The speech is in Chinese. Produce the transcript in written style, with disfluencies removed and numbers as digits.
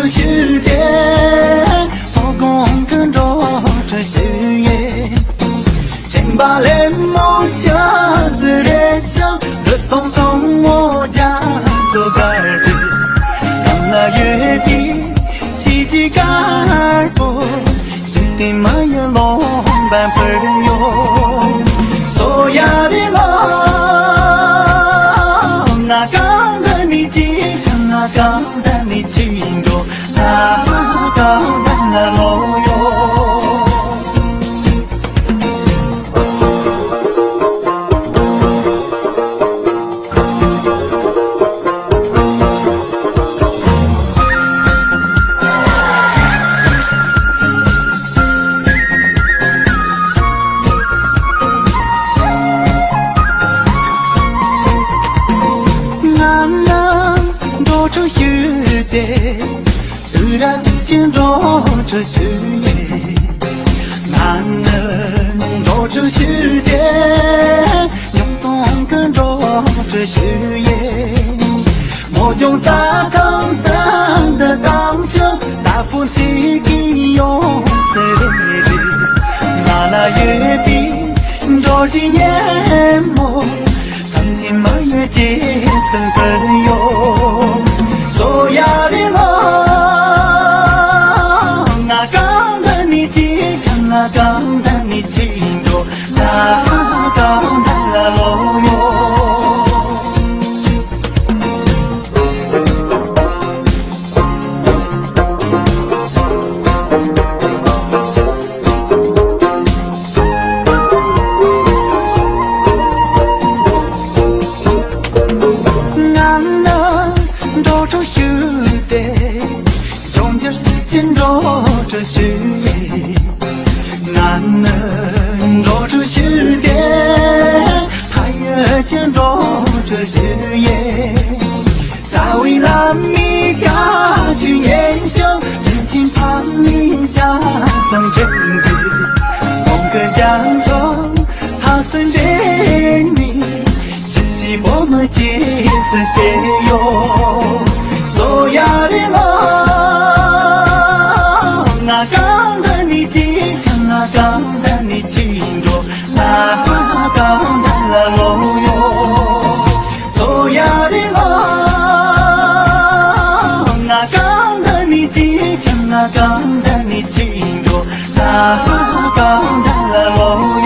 着许愿，我共跟着这许愿，请把脸梦家是热香，热风从我家走开的，让那月饼喜极而过，一定没有龙般朋友，所有的我，那刚的你吉祥，那刚的你庆祝，那刚的那罗哟。这许的，突然间着这许愿，男人着这许的，涌动跟着这许愿，我就在当当的当下，大步起给用谁的，那月饼着些年末，看见没有结生朋友。所有的我，那刚的你吉祥，那刚的你庆祝，那刚的那罗哟。这许愿，男人着这许愿，他也见着这许愿，在为了你家去言笑，真情盼你下生真的，梦个江中，他曾见你，只是我们结识的哟，所有的我。那刚的你吉祥，那刚的你庆祝，那刚的那罗哟，所有的我，那刚的你吉祥，那刚的你庆祝，那刚的那罗哟。